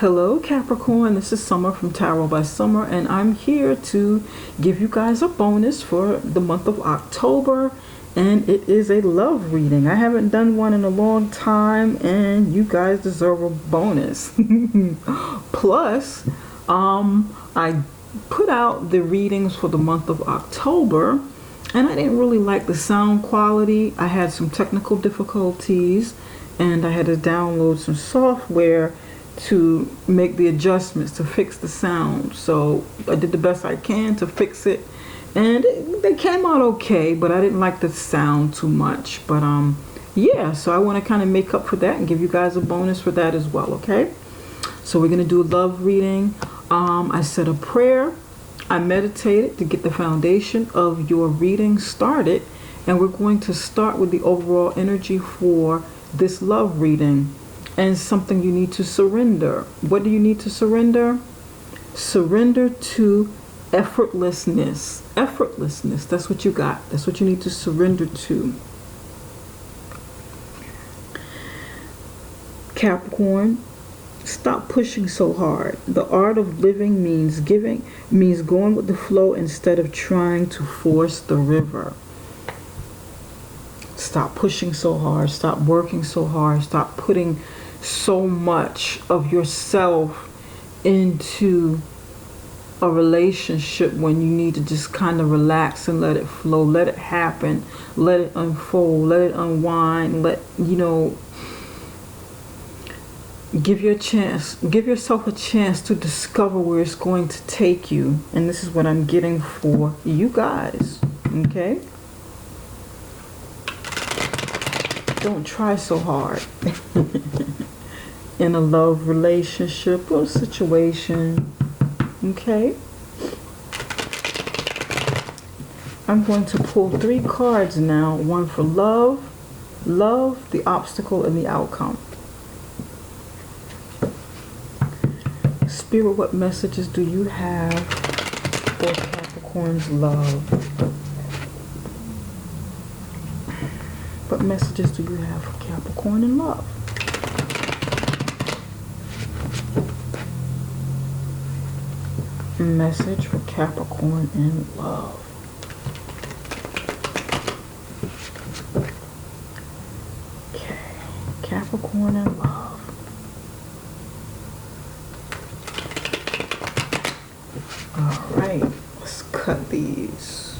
Hello Capricorn, this is Summer from Tarot by Summer, and I'm here to give you guys a bonus for the month of October, and it is a love reading. I haven't done one in a long time, and you guys deserve a bonus. Plus, I put out the readings for the month of October, and I didn't really like the sound quality. I had some technical difficulties, and I had to download some software to make the adjustments to fix the sound. So I did the best I can to fix it, and they came out okay, but I didn't like the sound too much. But yeah, so I want to kind of make up for that and give you guys a bonus for that as well. Okay, so we're gonna do a love reading. I said a prayer, I meditated to get the foundation of your reading started, and we're going to start with the overall energy for this love reading and something you need to surrender. What do you need to surrender? Surrender to effortlessness. Effortlessness, that's what you got. That's what you need to surrender to. Capricorn, stop pushing so hard. The art of living means going with the flow instead of trying to force the river. Stop pushing so hard. Stop working so hard. Stop putting so much of yourself into a relationship when you need to just kind of relax and let it flow, let it happen, let it unfold, let it unwind, give yourself a chance to discover where it's going to take you. And this is what I'm getting for you guys. Okay, don't try so hard in a love relationship or situation. Okay, I'm going to pull 3 cards now, one for love, the obstacle, and the outcome. Spirit, what messages do you have for Capricorn's love? What messages do you have for Capricorn in love? Message for Capricorn in love. Okay, Capricorn in love. All right, let's cut these.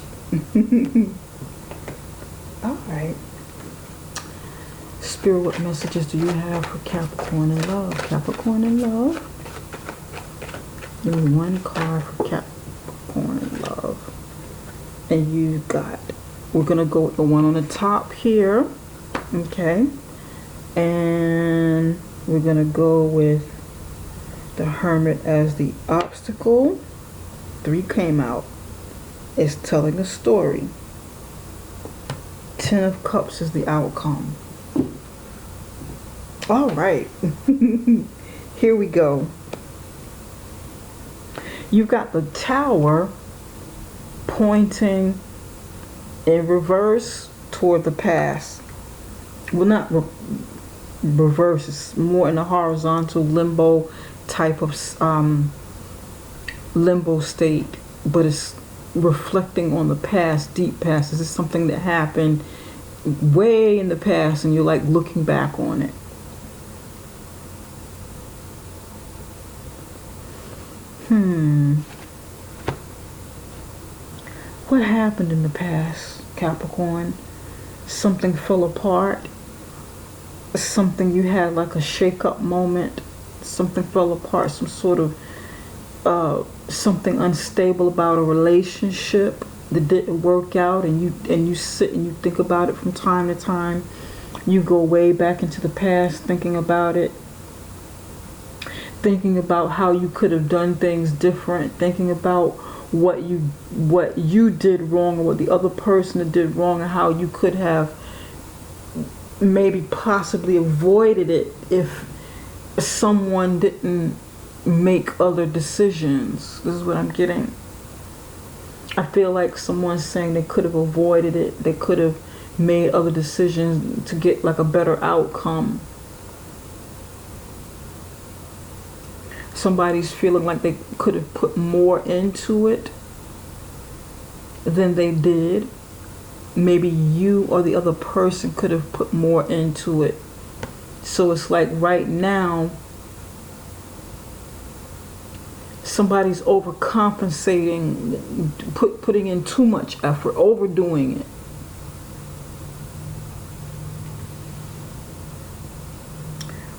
All right. Spirit, what messages do you have for Capricorn in love? Capricorn in love. Give me 1 card for Capricorn in love. And you got, we're going to go with the one on the top here. Okay. And we're going to go with the Hermit as the obstacle. 3 came out. It's telling a story. 10 of Cups is the outcome. All right. Here we go. You've got the Tower pointing in reverse toward the past. Well, not reverse. It's more in a horizontal limbo type of limbo state, but it's reflecting on the past, deep past. This is something that happened way in the past, and you're like looking back on it. What happened in the past, Capricorn? Something fell apart. Something you had like a shake-up moment. Something fell apart. Some sort of something unstable about a relationship that didn't work out, and you sit and you think about it from time to time. You go way back into the past thinking about it. Thinking about how you could have done things different, thinking about what you did wrong, or what the other person did wrong, and how you could have maybe possibly avoided it if someone didn't make other decisions. This is what I'm getting. I feel like someone's saying they could have avoided it, they could have made other decisions to get like a better outcome. Somebody's feeling like they could have put more into it than they did. Maybe you or the other person could have put more into it. So it's like right now, somebody's overcompensating, putting in too much effort, overdoing it.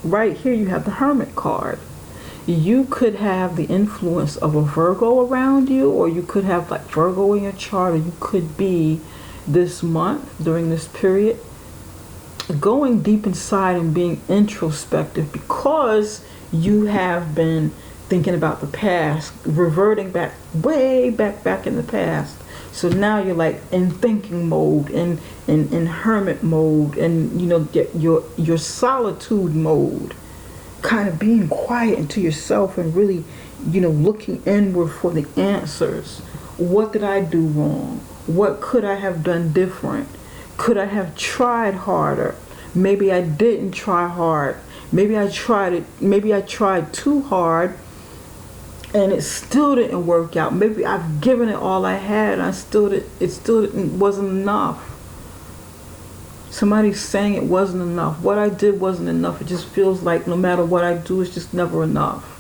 Right here you have the Hermit card. You could have the influence of a Virgo around you, or you could have like Virgo in your chart, or you could be this month, during this period, going deep inside and being introspective, because you have been thinking about the past, reverting back, way back in the past. So now you're like in thinking mode, in hermit mode, and you know, your solitude mode, kind of being quiet into yourself and really, you know, looking inward for the answers. What did I do wrong? What could I have done different? Could I have tried harder? Maybe I didn't try hard. Maybe I tried too hard and it still didn't work out. Maybe I've given it all I had and it still wasn't enough. Somebody's saying it wasn't enough. What I did wasn't enough. It just feels like no matter what I do, it's just never enough.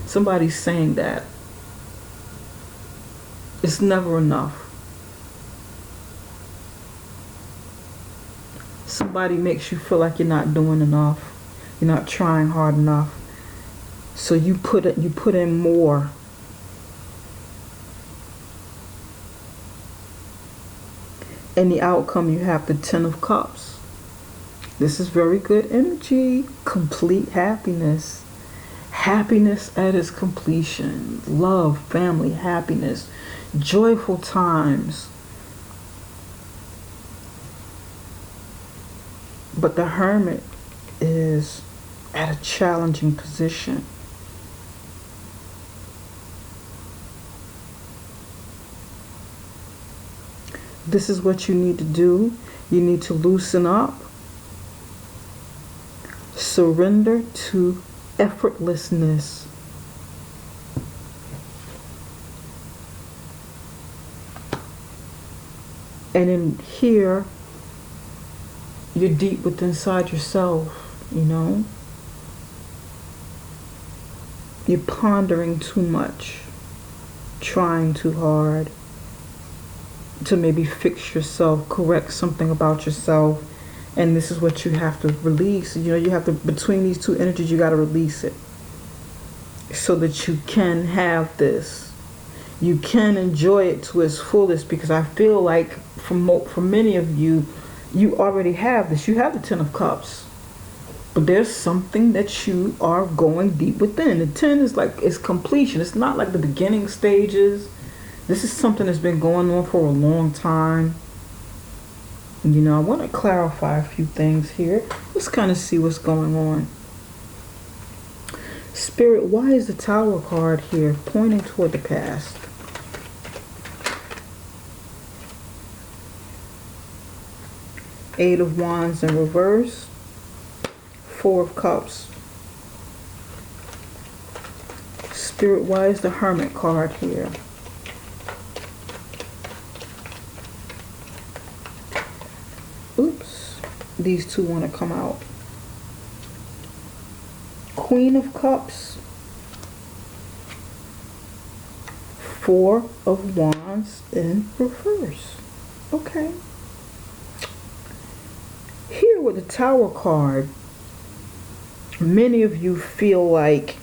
Somebody's saying that. It's never enough. Somebody makes you feel like you're not doing enough. You're not trying hard enough. So you put in more. And the outcome, you have the Ten of Cups. This is very good energy. Complete happiness. Happiness at its completion. Love, family, happiness. Joyful times. But the Hermit is at a challenging position. This is what you need to do. You need to loosen up. Surrender to effortlessness. And in here, you're deep within inside yourself, you know. You're pondering too much, trying too hard to maybe fix yourself, correct something about yourself, and this is what you have to release. You know, you have to, between these two energies, you got to release it so that you can have this. You can enjoy it to its fullest, because I feel like for many of you, you already have this. You have the Ten of Cups. But there's something that you are going deep within. The 10 is like, it's completion. It's not like the beginning stages. This is something that's been going on for a long time. And, you know, I want to clarify a few things here. Let's kind of see what's going on. Spirit, why is the Tower card here pointing toward the past? Eight of Wands in reverse. Four of Cups. Spirit, why is the Hermit card here? Oops. These two want to come out. Queen of Cups. Four of Wands in reverse. Okay. Here with the Tower card, many of you feel like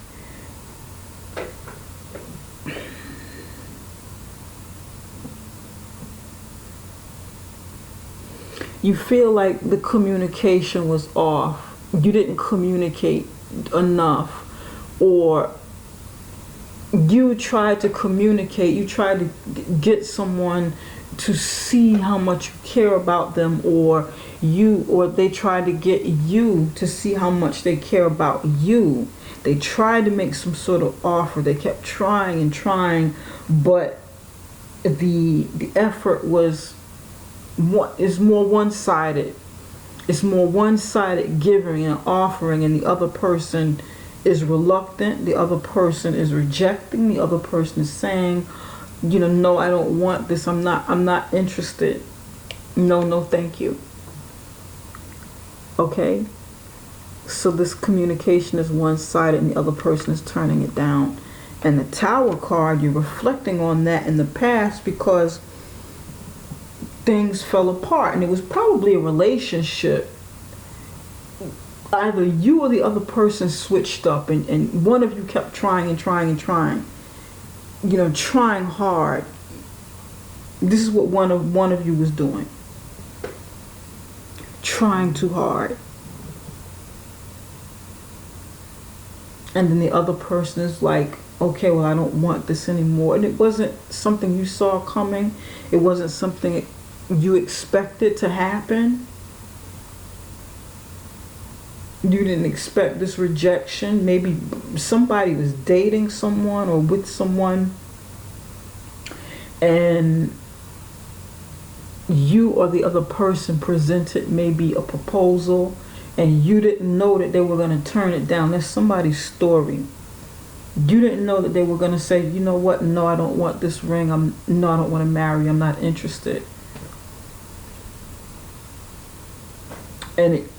the communication was off. You didn't communicate enough, or you tried to communicate, you tried to get someone to see how much you care about them, or they tried to get you to see how much they care about you. They tried to make some sort of offer. They kept trying and trying, but the effort is more one-sided. It's more one-sided giving and offering, and the other person is reluctant, the other person is rejecting, the other person is saying, no, I don't want this, I'm not interested. No, thank you. Okay? So this communication is one-sided and the other person is turning it down. And the Tower card, you're reflecting on that in the past because things fell apart. And it was probably a relationship. Either you or the other person switched up and one of you kept trying and trying and trying. Trying hard. This is what one of you was doing. Trying too hard. And then the other person is like, okay, well, I don't want this anymore. And it wasn't something you saw coming. It wasn't something you expected to happen. You didn't expect this rejection. Maybe somebody was dating someone or with someone, and you or the other person presented maybe a proposal and you didn't know that they were going to turn it down. That's somebody's story. You didn't know that they were going to say, you know what, no, I don't want this ring. I don't want to marry. I'm not interested. And it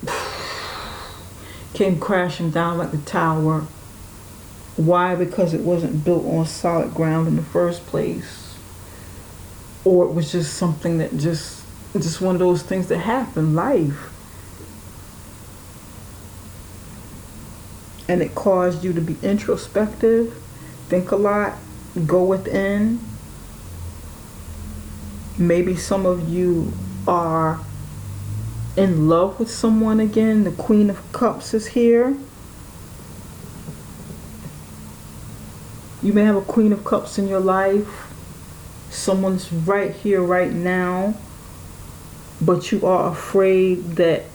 came crashing down like the tower. Why? Because it wasn't built on solid ground in the first place. Or it was just something that just one of those things that happen, life. And it caused you to be introspective, think a lot, go within. Maybe some of you are in love with someone again. The Queen of Cups is here. You may have a Queen of Cups in your life. Someone's right here, right now. But you are afraid that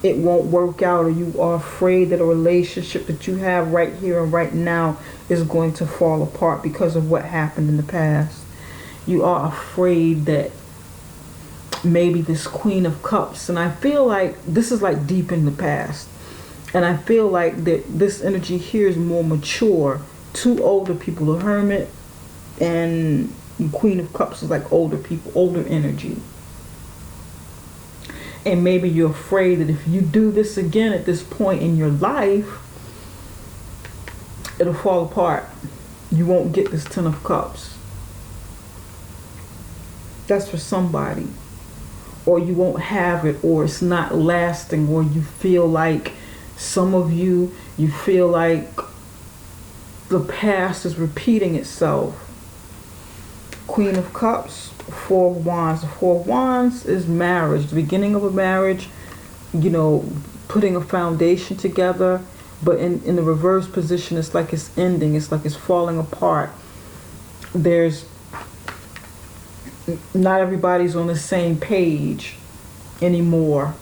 it won't work out, or you are afraid that a relationship that you have right here and right now is going to fall apart because of what happened in the past. You are afraid that maybe this Queen of Cups, and I feel like this is like deep in the past, and I feel like that this energy here is more mature. Two older people, the Hermit and the Queen of Cups is like older people, older energy. And maybe you're afraid that if you do this again at this point in your life, it'll fall apart. You won't get this Ten of Cups. That's for somebody. Or you won't have it, or it's not lasting, or you feel like, some of you feel like the past is repeating itself. Queen of Cups, Four of Wands. The Four of Wands is marriage, the beginning of a marriage, putting a foundation together. But in the reverse position, it's like it's ending. It's like it's falling apart. Not everybody's on the same page anymore.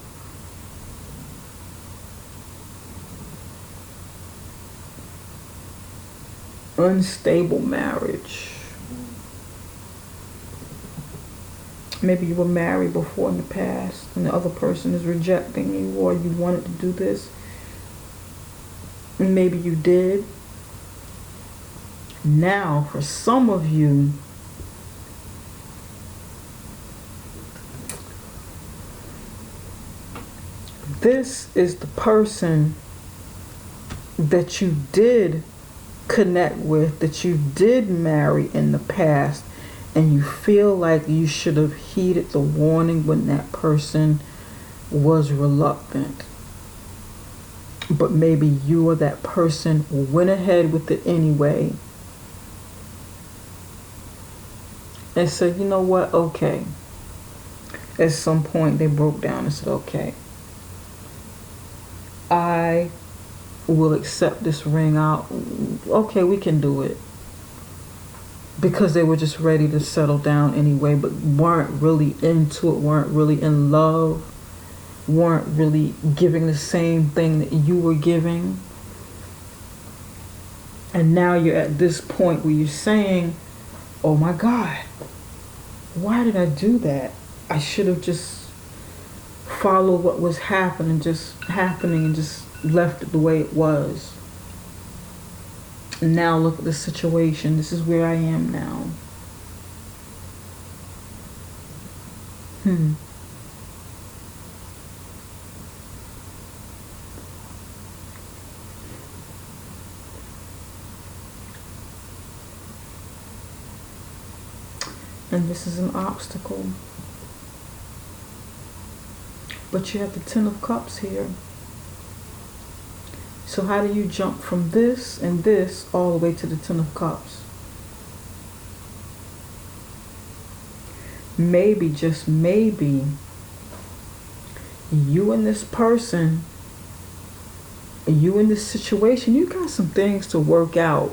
Unstable marriage. Maybe you were married before in the past and the other person is rejecting you, or you wanted to do this and maybe you did. Now, for some of you, this is the person that you did connect with, that you did marry in the past, and you feel like you should have heeded the warning when that person was reluctant. But maybe you or that person went ahead with it anyway and said, you know what, okay. At some point they broke down and said, okay, I will accept this ring out. Okay, we can do it. Because they were just ready to settle down anyway, but weren't really into it, weren't really in love, weren't really giving the same thing that you were giving. And now you're at this point where you're saying, oh my God, why did I do that? I should have just followed what was happening and just left it the way it was. Now look at the situation. This is where I am now. And this is an obstacle. But you have the Ten of Cups here. So how do you jump from this and this all the way to the Ten of Cups? Maybe, just maybe, you and this person, you in this situation, you got some things to work out.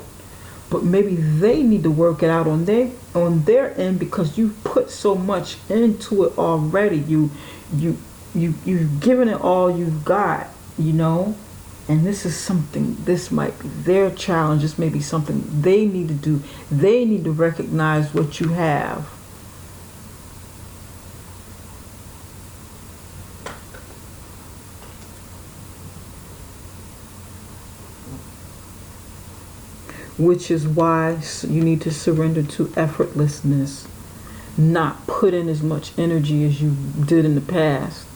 But maybe they need to work it out on their end, because you've put so much into it already. You've given it all you've got, you know. And this is something, this might be their challenge. This may be something they need to do. They need to recognize what you have. Which is why you need to surrender to effortlessness. Not put in as much energy as you did in the past.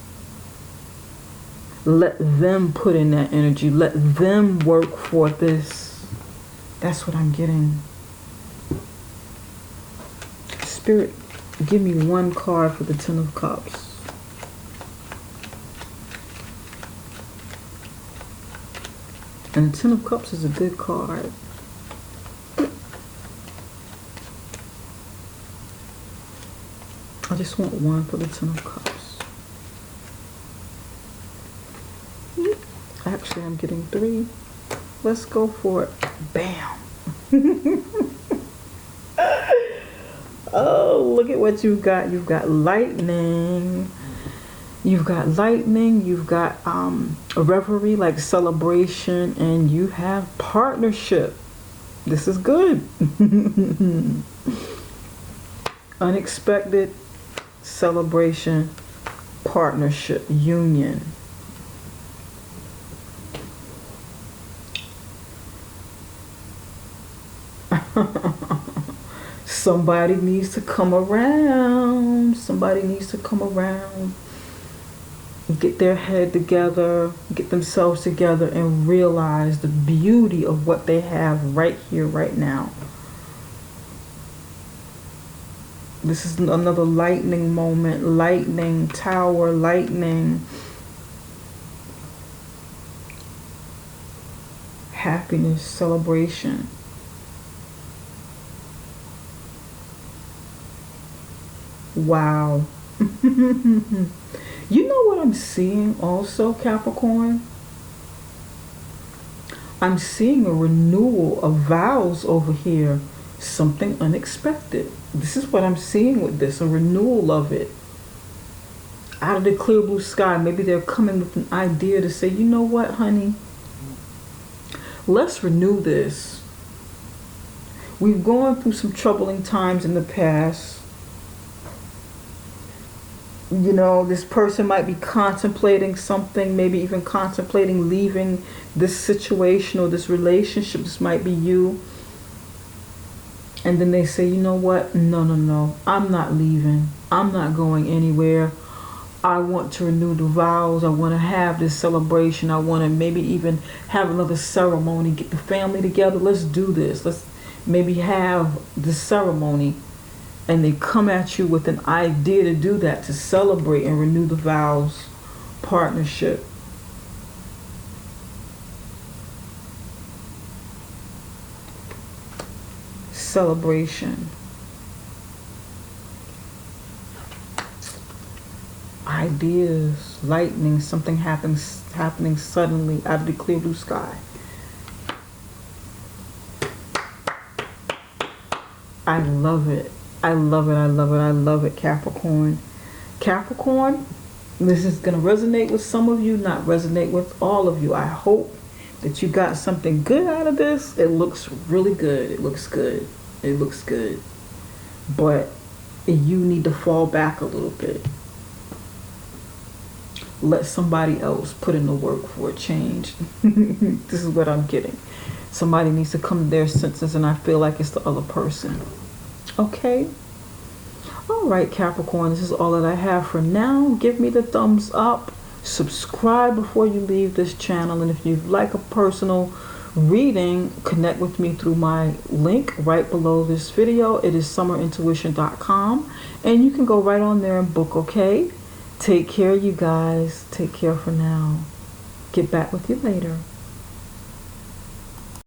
Let them put in that energy. Let them work for this. That's what I'm getting. Spirit, give me one card for the Ten of Cups. And the Ten of Cups is a good card. I just want one for the Ten of Cups. Actually, I'm getting three. Let's go for it. Bam. Oh, look at what you've got. You've got lightning. You've got lightning. You've got a reverie, like celebration. And you have partnership. This is good. Unexpected celebration, partnership, union. Somebody needs to come around. Somebody needs to come around. Get their head together, get themselves together, and realize the beauty of what they have right here, right now. This is another lightning moment. Lightning, tower, lightning. Happiness, celebration. Wow. You know what I'm seeing also, Capricorn? I'm seeing a renewal of vows over here. Something unexpected. This is what I'm seeing with this, a renewal of it. Out of the clear blue sky, maybe they're coming with an idea to say, you know what, honey? Let's renew this. We've gone through some troubling times in the past. You know, this person might be contemplating something, maybe even contemplating leaving this situation or this relationship. This might be you. And then they say, you know what? No. I'm not leaving. I'm not going anywhere. I want to renew the vows. I want to have this celebration. I want to maybe even have another ceremony. Get the family together. Let's do this. Let's maybe have the ceremony. And they come at you with an idea to do that, to celebrate and renew the vows, partnership. Celebration. Ideas, lightning, something happening suddenly out of the clear blue sky. I love it. I love it, I love it, I love it, Capricorn. Capricorn, this is going to resonate with some of you, not resonate with all of you. I hope that you got something good out of this. It looks really good. It looks good. It looks good. But you need to fall back a little bit. Let somebody else put in the work for a change. This is what I'm getting. somebody needs to come to their senses and I feel like it's the other person. Okay? All right, Capricorn, this is all that I have for now. Give me the thumbs up. Subscribe before you leave this channel. And if you'd like a personal reading, connect with me through my link right below this video. It is summerintuition.com. And you can go right on there and book, okay? Take care, you guys. Take care for now. Get back with you later.